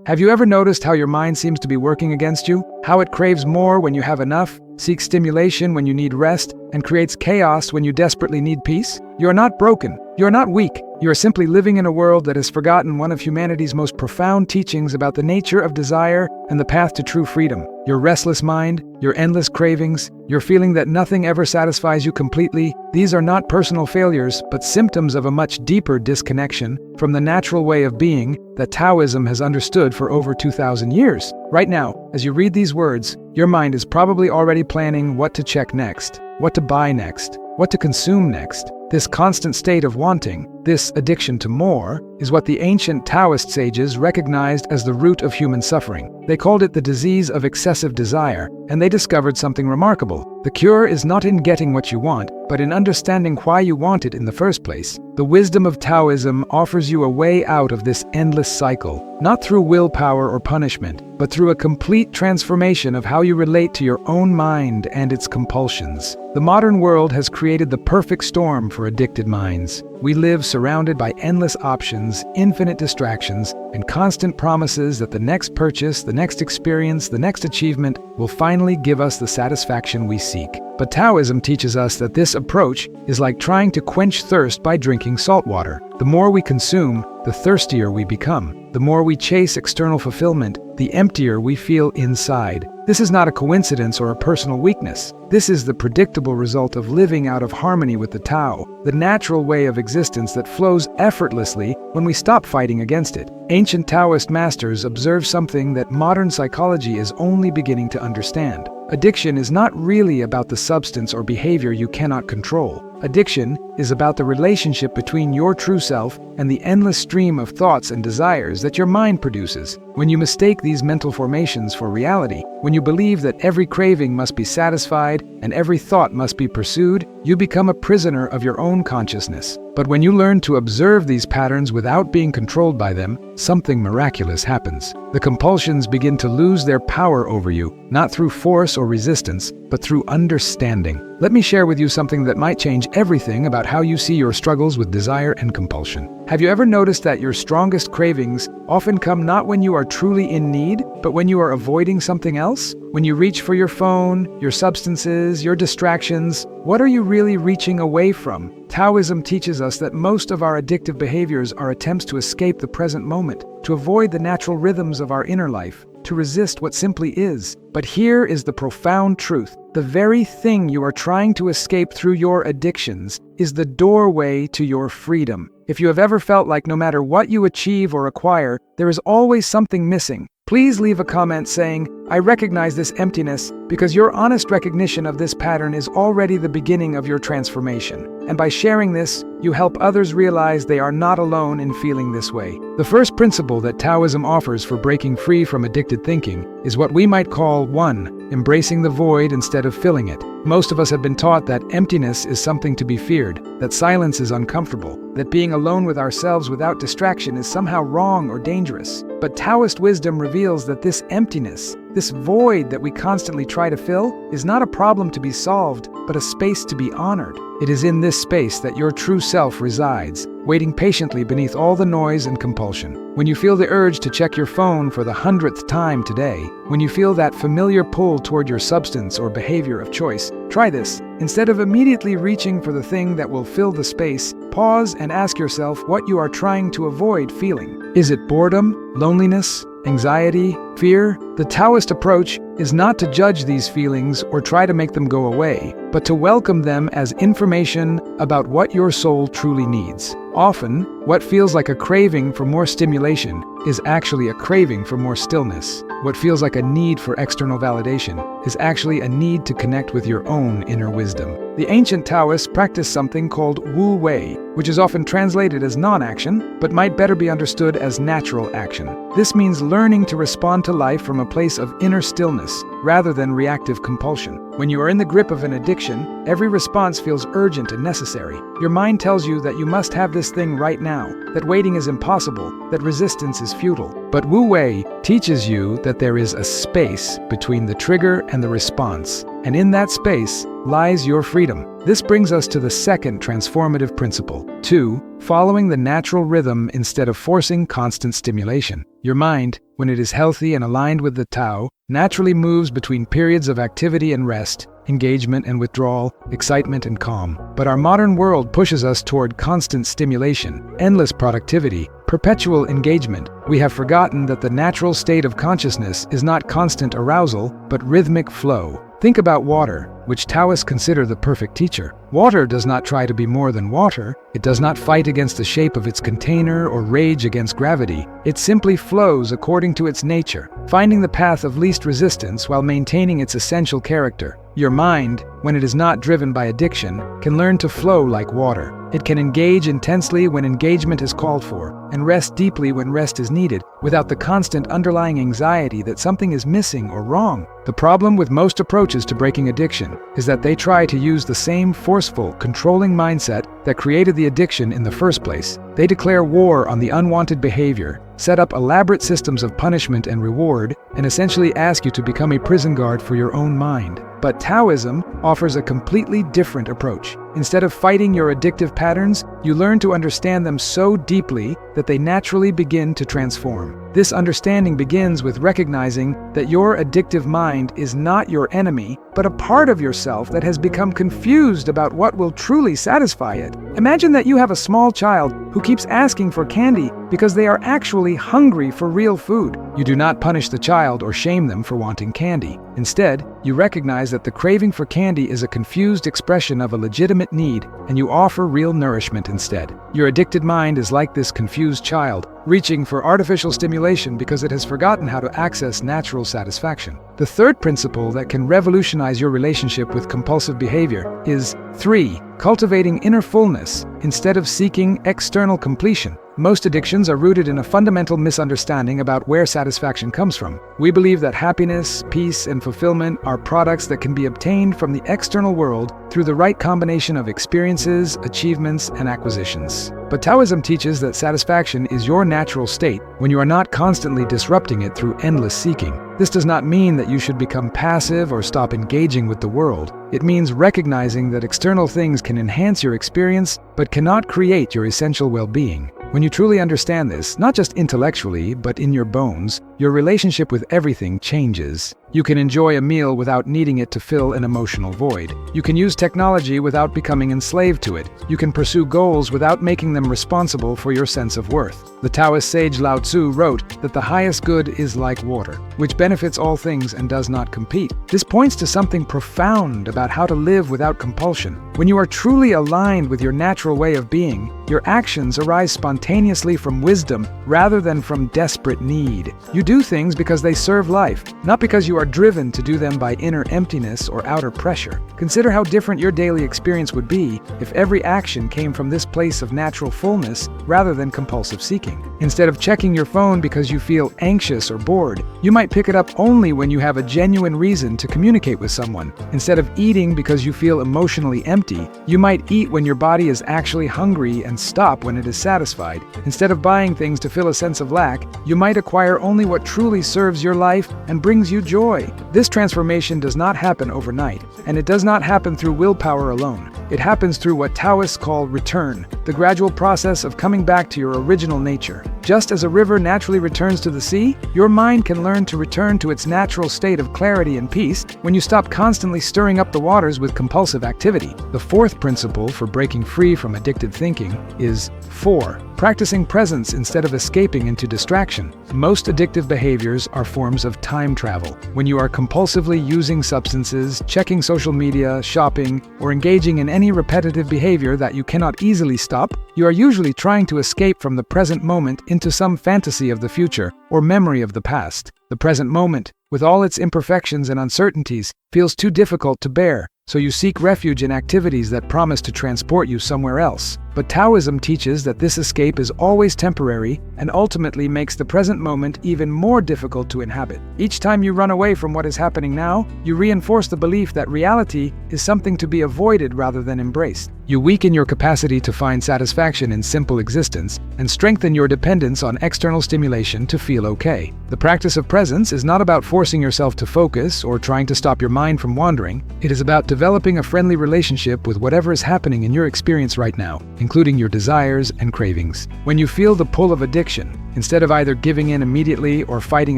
Have you ever noticed how your mind seems to be working against you? How it craves more when you have enough, seeks stimulation when you need rest, and creates chaos when you desperately need peace? You are not broken. You are not weak. You are simply living in a world that has forgotten one of humanity's most profound teachings about the nature of desire and the path to true freedom. Your restless mind, your endless cravings, your feeling that nothing ever satisfies you completely, these are not personal failures, but symptoms of a much deeper disconnection from the natural way of being that Taoism has understood for over 2,000 years. Right now, as you read these words, your mind is probably already planning what to check next, what to buy next, what to consume next. This constant state of wanting, this addiction to more, is what the ancient Taoist sages recognized as the root of human suffering. They called it the disease of excessive desire, and they discovered something remarkable. The cure is not in getting what you want, but in understanding why you want it in the first place. The wisdom of Taoism offers you a way out of this endless cycle, not through willpower or punishment, but through a complete transformation of how you relate to your own mind and its compulsions. The modern world has created the perfect storm for addicted minds. We live surrounded by endless options, infinite distractions, and constant promises that the next purchase, the next experience, the next achievement will finally give us the satisfaction we seek. But Taoism teaches us that this approach is like trying to quench thirst by drinking salt water. The more we consume, the thirstier we become. The more we chase external fulfillment, the emptier we feel inside. This is not a coincidence or a personal weakness. This is the predictable result of living out of harmony with the Tao, the natural way of existence that flows effortlessly when we stop fighting against it. Ancient Taoist masters observe something that modern psychology is only beginning to understand. Addiction is not really about the substance or behavior you cannot control. Addiction is about the relationship between your true self and the endless stream of thoughts and desires that your mind produces. When you mistake these mental formations for reality, when you believe that every craving must be satisfied and every thought must be pursued, you become a prisoner of your own consciousness. But when you learn to observe these patterns without being controlled by them, something miraculous happens. The compulsions begin to lose their power over you, not through force or resistance, but through understanding. Let me share with you something that might change everything about how you see your struggles with desire and compulsion. Have you ever noticed that your strongest cravings often come not when you are truly in need, but when you are avoiding something else? When you reach for your phone, your substances, your distractions, what are you really reaching away from? Taoism teaches us that most of our addictive behaviors are attempts to escape the present moment, to avoid the natural rhythms of our inner life, to resist what simply is. But here is the profound truth. The very thing you are trying to escape through your addictions is the doorway to your freedom. If you have ever felt like no matter what you achieve or acquire, there is always something missing, please leave a comment saying, "I recognize this emptiness," because your honest recognition of this pattern is already the beginning of your transformation. And by sharing this, you help others realize they are not alone in feeling this way. The first principle that Taoism offers for breaking free from addicted thinking is what we might call 1. Embracing the void instead of filling it. Most of us have been taught that emptiness is something to be feared, that silence is uncomfortable, that being alone with ourselves without distraction is somehow wrong or dangerous. But Taoist wisdom reveals that this emptiness, this void that we constantly try to fill, is not a problem to be solved, but a space to be honored. It is in this space that your true self resides, waiting patiently beneath all the noise and compulsion. When you feel the urge to check your phone for the 100th time today, when you feel that familiar pull toward your substance or behavior of choice, try this. Instead of immediately reaching for the thing that will fill the space, pause and ask yourself what you are trying to avoid feeling. Is it boredom, loneliness, anxiety, fear? The Taoist approach is not to judge these feelings or try to make them go away, but to welcome them as information about what your soul truly needs. Often, what feels like a craving for more stimulation is actually a craving for more stillness. What feels like a need for external validation is actually a need to connect with your own inner wisdom. The ancient Taoists practiced something called Wu Wei, which is often translated as non-action, but might better be understood as natural action. This means learning to respond to life from a place of inner stillness, rather than reactive compulsion. When you are in the grip of an addiction, every response feels urgent and necessary. Your mind tells you that you must have this thing right now, now, that waiting is impossible, that resistance is futile. But Wu Wei teaches you that there is a space between the trigger and the response, and in that space lies your freedom. This brings us to the second transformative principle. 2. Following the natural rhythm instead of forcing constant stimulation. Your mind, when it is healthy and aligned with the Tao, naturally moves between periods of activity and rest, engagement and withdrawal, excitement and calm. But our modern world pushes us toward constant stimulation, endless productivity, perpetual engagement. We have forgotten that the natural state of consciousness is not constant arousal, but rhythmic flow. Think about water, which Taoists consider the perfect teacher. Water does not try to be more than water. It does not fight against the shape of its container or rage against gravity. It simply flows according to its nature, finding the path of least resistance while maintaining its essential character. Your mind, when it is not driven by addiction, can learn to flow like water. It can engage intensely when engagement is called for, and rest deeply when rest is needed, without the constant underlying anxiety that something is missing or wrong. The problem with most approaches to breaking addiction is that they try to use the same forceful, controlling mindset that created the addiction in the first place. They declare war on the unwanted behavior, set up elaborate systems of punishment and reward, and essentially ask you to become a prison guard for your own mind. But Taoism offers a completely different approach. Instead of fighting your addictive patterns, you learn to understand them so deeply that they naturally begin to transform. This understanding begins with recognizing that your addictive mind is not your enemy, but a part of yourself that has become confused about what will truly satisfy it. Imagine that you have a small child who keeps asking for candy because they are actually hungry for real food. You do not punish the child or shame them for wanting candy. Instead, you recognize that the craving for candy is a confused expression of a legitimate need, and you offer real nourishment instead. Your addicted mind is like this confused child, reaching for artificial stimulation because it has forgotten how to access natural satisfaction. The third principle that can revolutionize your relationship with compulsive behavior is 3. Cultivating inner fullness instead of seeking external completion. Most addictions are rooted in a fundamental misunderstanding about where satisfaction comes from. We believe that happiness, peace, and fulfillment are products that can be obtained from the external world through the right combination of experiences, achievements, and acquisitions. But Taoism teaches that satisfaction is your natural state when you are not constantly disrupting it through endless seeking. This does not mean that you should become passive or stop engaging with the world. It means recognizing that external things can enhance your experience, but cannot create your essential well-being. When you truly understand this, not just intellectually, but in your bones, your relationship with everything changes. You can enjoy a meal without needing it to fill an emotional void. You can use technology without becoming enslaved to it. You can pursue goals without making them responsible for your sense of worth. The Taoist sage Lao Tzu wrote that the highest good is like water, which benefits all things and does not compete. This points to something profound about how to live without compulsion. When you are truly aligned with your natural way of being, your actions arise spontaneously from wisdom rather than from desperate need. You do things because they serve life, not because you are driven to do them by inner emptiness or outer pressure. Consider how different your daily experience would be if every action came from this place of natural fullness rather than compulsive seeking. Instead of checking your phone because you feel anxious or bored, you might pick it up only when you have a genuine reason to communicate with someone. Instead of eating because you feel emotionally empty, you might eat when your body is actually hungry and stop when it is satisfied. Instead of buying things to fill a sense of lack, you might acquire only what truly serves your life and brings you joy. This transformation does not happen overnight, and it does not happen through willpower alone. It happens through what Taoists call return, the gradual process of coming back to your original nature. Just as a river naturally returns to the sea, your mind can learn to return to its natural state of clarity and peace when you stop constantly stirring up the waters with compulsive activity. The fourth principle for breaking free from addicted thinking is 4. Practicing presence instead of escaping into distraction. Most addictive behaviors are forms of time travel. When you are compulsively using substances, checking social media, shopping, or engaging in any repetitive behavior that you cannot easily stop, you are usually trying to escape from the present moment into some fantasy of the future or memory of the past. The present moment, with all its imperfections and uncertainties, feels too difficult to bear, so you seek refuge in activities that promise to transport you somewhere else. But Taoism teaches that this escape is always temporary and ultimately makes the present moment even more difficult to inhabit. Each time you run away from what is happening now, you reinforce the belief that reality is something to be avoided rather than embraced. You weaken your capacity to find satisfaction in simple existence and strengthen your dependence on external stimulation to feel okay. The practice of presence is not about forcing yourself to focus or trying to stop your mind from wandering. It is about developing a friendly relationship with whatever is happening in your experience right now, including your desires and cravings. When you feel the pull of addiction, instead of either giving in immediately or fighting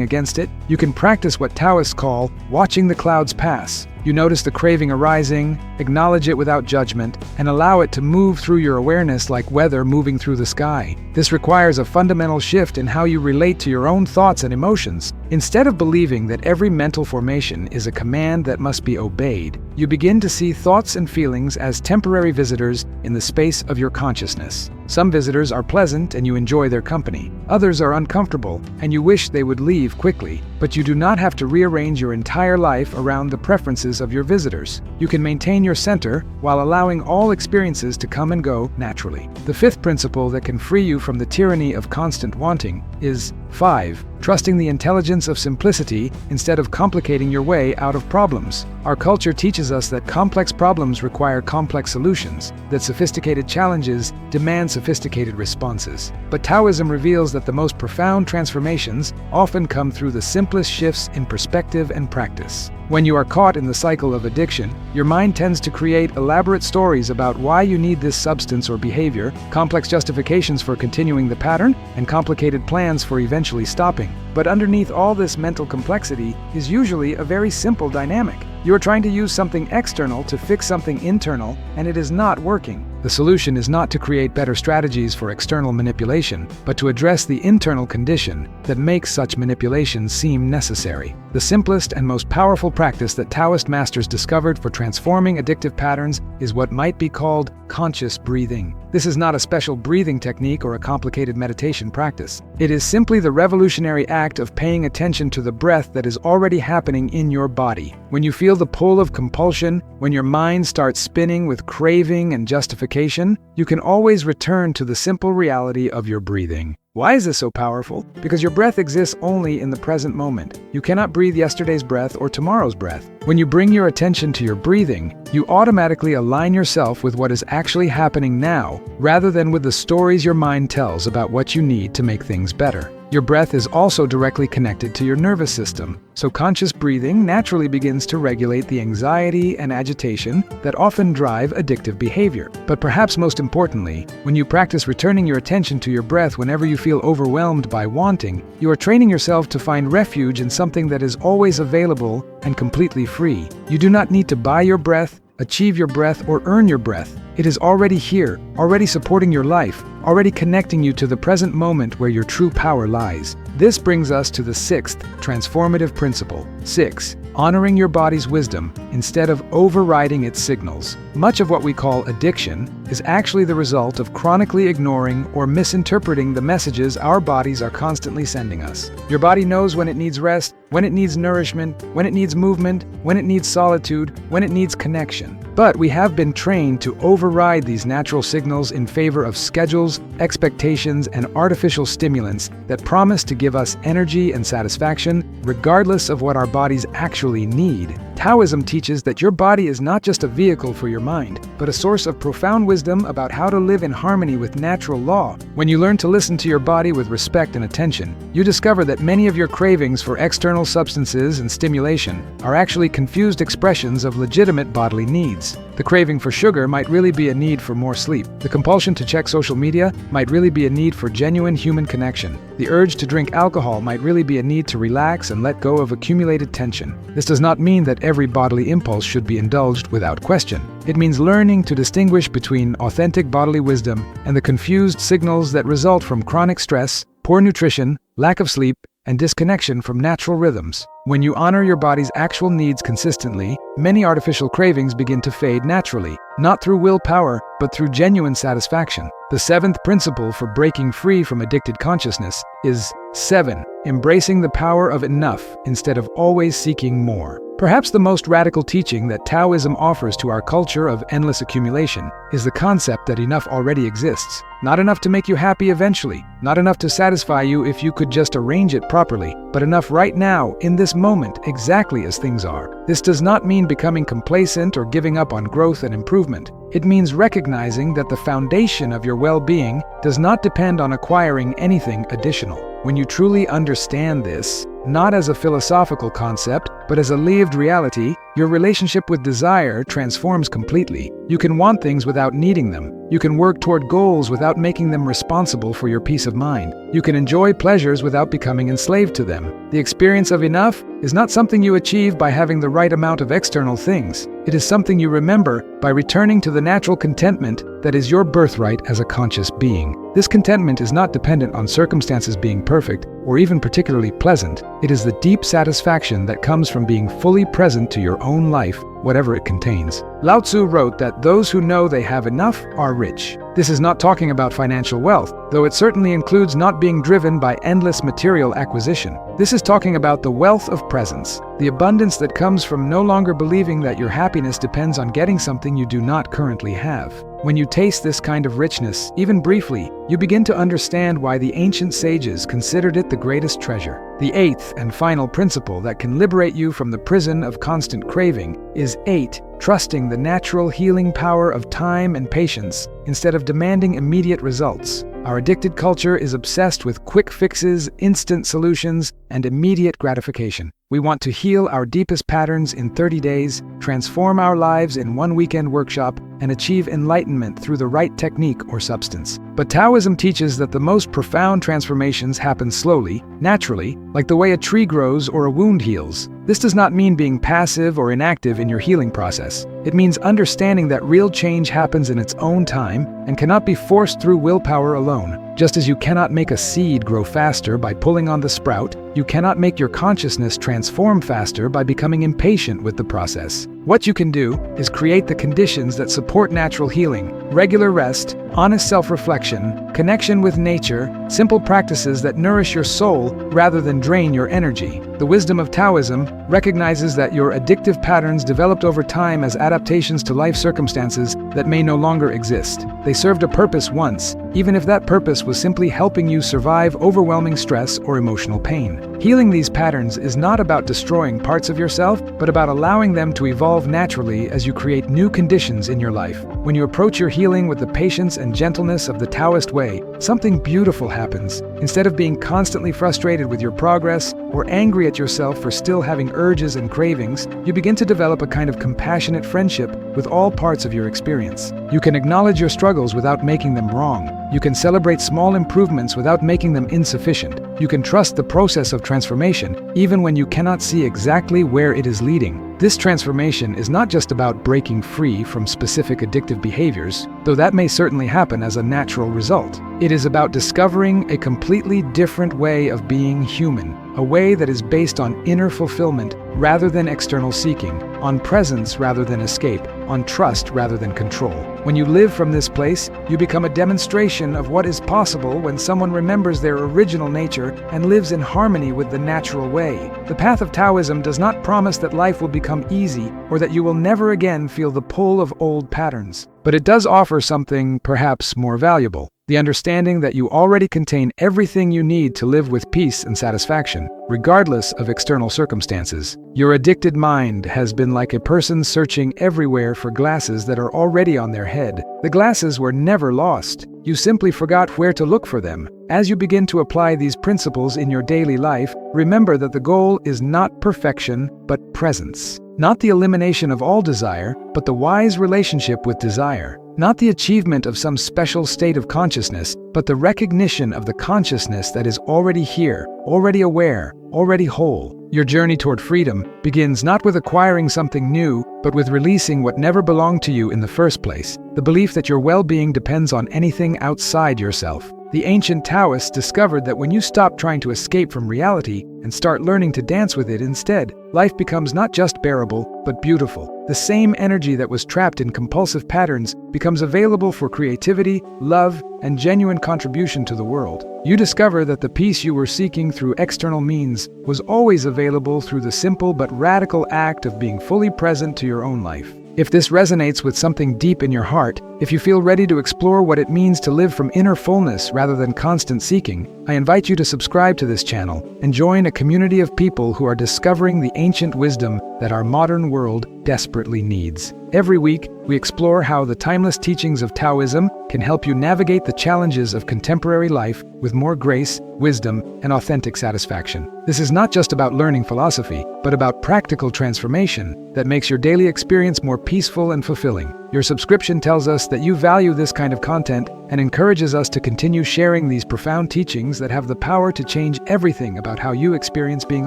against it, you can practice what Taoists call watching the clouds pass. You notice the craving arising, acknowledge it without judgment, and allow it to move through your awareness like weather moving through the sky. This requires a fundamental shift in how you relate to your own thoughts and emotions. Instead of believing that every mental formation is a command that must be obeyed, you begin to see thoughts and feelings as temporary visitors in the space of your consciousness. Some visitors are pleasant and you enjoy their company. Others are uncomfortable and you wish they would leave quickly. But you do not have to rearrange your entire life around the preferences of your visitors. You can maintain your center while allowing all experiences to come and go naturally. The fifth principle that can free you from the tyranny of constant wanting is 5. Trusting the intelligence of simplicity instead of complicating your way out of problems. Our culture teaches us that complex problems require complex solutions, that sophisticated challenges demand sophisticated responses. But Taoism reveals that the most profound transformations often come through the simplest shifts in perspective and practice. When you are caught in the cycle of addiction, your mind tends to create elaborate stories about why you need this substance or behavior, complex justifications for continuing the pattern, and complicated plans for eventually stopping. But underneath all this mental complexity is usually a very simple dynamic. You are trying to use something external to fix something internal, and it is not working. The solution is not to create better strategies for external manipulation, but to address the internal condition that makes such manipulation seem necessary. The simplest and most powerful practice that Taoist masters discovered for transforming addictive patterns is what might be called conscious breathing. This is not a special breathing technique or a complicated meditation practice. It is simply the revolutionary act of paying attention to the breath that is already happening in your body. When you feel the pull of compulsion, when your mind starts spinning with craving and justification, you can always return to the simple reality of your breathing. Why is this so powerful? Because your breath exists only in the present moment. You cannot breathe yesterday's breath or tomorrow's breath. When you bring your attention to your breathing, you automatically align yourself with what is actually happening now, rather than with the stories your mind tells about what you need to make things better. Your breath is also directly connected to your nervous system, so conscious breathing naturally begins to regulate the anxiety and agitation that often drive addictive behavior. But perhaps most importantly, when you practice returning your attention to your breath whenever you feel overwhelmed by wanting, you are training yourself to find refuge in something that is always available and completely free. You do not need to buy your breath, achieve your breath, or earn your breath. It is already here, already supporting your life, already connecting you to the present moment where your true power lies. This brings us to the sixth transformative principle. 6. Honoring your body's wisdom instead of overriding its signals. Much of what we call addiction is actually the result of chronically ignoring or misinterpreting the messages our bodies are constantly sending us. Your body knows when it needs rest, when it needs nourishment, when it needs movement, when it needs solitude, when it needs connection. But we have been trained to override these natural signals in favor of schedules, expectations, and artificial stimulants that promise to give us energy and satisfaction regardless of what our bodies actually need. Taoism teaches that your body is not just a vehicle for your mind, but a source of profound wisdom about how to live in harmony with natural law. When you learn to listen to your body with respect and attention, you discover that many of your cravings for external substances and stimulation are actually confused expressions of legitimate bodily needs. The craving for sugar might really be a need for more sleep. The compulsion to check social media might really be a need for genuine human connection. The urge to drink alcohol might really be a need to relax and let go of accumulated tension. This does not mean that every bodily impulse should be indulged without question. It means learning to distinguish between authentic bodily wisdom and the confused signals that result from chronic stress, poor nutrition, lack of sleep, and disconnection from natural rhythms. When you honor your body's actual needs consistently, many artificial cravings begin to fade naturally, not through willpower, but through genuine satisfaction. The seventh principle for breaking free from addicted consciousness is 7. Embracing the power of enough instead of always seeking more. Perhaps the most radical teaching that Taoism offers to our culture of endless accumulation is the concept that enough already exists. Not enough to make you happy eventually, not enough to satisfy you if you could just arrange it properly, but enough right now, in this moment, exactly as things are. This does not mean becoming complacent or giving up on growth and improvement. It means recognizing that the foundation of your well-being does not depend on acquiring anything additional. When you truly understand this, not as a philosophical concept, but as a lived reality, your relationship with desire transforms completely. You can want things without needing them. You can work toward goals without making them responsible for your peace of mind. You can enjoy pleasures without becoming enslaved to them. The experience of enough is not something you achieve by having the right amount of external things. It is something you remember by returning to the natural contentment that is your birthright as a conscious being. This contentment is not dependent on circumstances being perfect or even particularly pleasant. It is the deep satisfaction that comes from being fully present to your own life, whatever it contains. Lao Tzu wrote that those who know they have enough are rich. This is not talking about financial wealth, though it certainly includes not being driven by endless material acquisition. This is talking about the wealth of presence, the abundance that comes from no longer believing that your happiness depends on getting something you do not currently have. When you taste this kind of richness, even briefly, you begin to understand why the ancient sages considered it the greatest treasure. The eighth and final principle that can liberate you from the prison of constant craving is 8. Trusting the natural healing power of time and patience instead of demanding immediate results. Our addicted culture is obsessed with quick fixes, instant solutions, and immediate gratification. We want to heal our deepest patterns in 30 days, transform our lives in one weekend workshop, and achieve enlightenment through the right technique or substance. But Taoism teaches that the most profound transformations happen slowly, naturally, like the way a tree grows or a wound heals. This does not mean being passive or inactive in your healing process. It means understanding that real change happens in its own time and cannot be forced through willpower alone. Just as you cannot make a seed grow faster by pulling on the sprout, you cannot make your consciousness transform faster by becoming impatient with the process. What you can do is create the conditions that support natural healing, regular rest, honest self-reflection, connection with nature, simple practices that nourish your soul rather than drain your energy. The wisdom of Taoism recognizes that your addictive patterns developed over time as adaptations to life circumstances that may no longer exist. They served a purpose once, even if that purpose was simply helping you survive overwhelming stress or emotional pain. Healing these patterns is not about destroying parts of yourself, but about allowing them to evolve naturally as you create new conditions in your life. When you approach your healing with the patience and gentleness of the Taoist way, something beautiful happens. Instead of being constantly frustrated with your progress or angry at yourself for still having urges and cravings, you begin to develop a kind of compassionate friendship with all parts of your experience. You can acknowledge your struggles without making them wrong. You can celebrate small improvements without making them insufficient. You can trust the process of transformation, even when you cannot see exactly where it is leading. This transformation is not just about breaking free from specific addictive behaviors, though that may certainly happen as a natural result. It is about discovering a completely different way of being human, a way that is based on inner fulfillment rather than external seeking, on presence rather than escape, on trust rather than control. When you live from this place, you become a demonstration of what is possible when someone remembers their original nature and lives in harmony with the natural way. The path of Taoism does not promise that life will become easy or that you will never again feel the pull of old patterns. But it does offer something perhaps more valuable. The understanding that you already contain everything you need to live with peace and satisfaction, regardless of external circumstances. Your addicted mind has been like a person searching everywhere for glasses that are already on their head. The glasses were never lost. You simply forgot where to look for them. As you begin to apply these principles in your daily life, remember that the goal is not perfection, but presence. Not the elimination of all desire, but the wise relationship with desire. Not the achievement of some special state of consciousness, but the recognition of the consciousness that is already here, already aware, already whole. Your journey toward freedom begins not with acquiring something new, but with releasing what never belonged to you in the first place. The belief that your well-being depends on anything outside yourself. The ancient Taoists discovered that when you stop trying to escape from reality and start learning to dance with it instead, life becomes not just bearable, but beautiful. The same energy that was trapped in compulsive patterns becomes available for creativity, love, and genuine contribution to the world. You discover that the peace you were seeking through external means was always available through the simple but radical act of being fully present to your own life. If this resonates with something deep in your heart, if you feel ready to explore what it means to live from inner fullness rather than constant seeking, I invite you to subscribe to this channel and join a community of people who are discovering the ancient wisdom that our modern world desperately needs. Every week, we explore how the timeless teachings of Taoism can help you navigate the challenges of contemporary life with more grace, wisdom, and authentic satisfaction. This is not just about learning philosophy, but about practical transformation that makes your daily experience more peaceful and fulfilling. Your subscription tells us that you value this kind of content and encourages us to continue sharing these profound teachings that have the power to change everything about how you experience being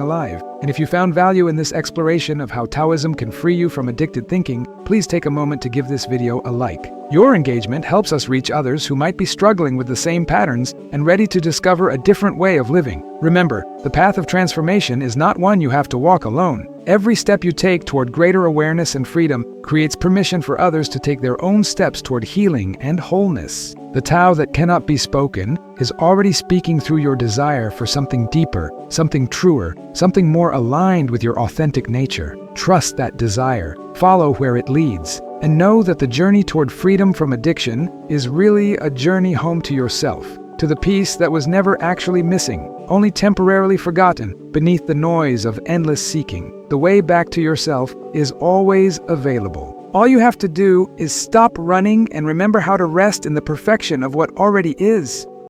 alive. And if you found value in this exploration of how Taoism can free you from addicted thinking, please take a moment to give this video a like. Your engagement helps us reach others who might be struggling with the same patterns and ready to discover a different way of living. Remember, the path of transformation is not one you have to walk alone. Every step you take toward greater awareness and freedom creates permission for others to take their own steps toward healing and wholeness. The Tao that cannot be spoken is already speaking through your desire for something deeper, something truer, something more aligned with your authentic nature. Trust that desire, follow where it leads, and know that the journey toward freedom from addiction is really a journey home to yourself, to the peace that was never actually missing, only temporarily forgotten beneath the noise of endless seeking. The way back to yourself is always available. All you have to do is stop running and remember how to rest in the perfection of what already is.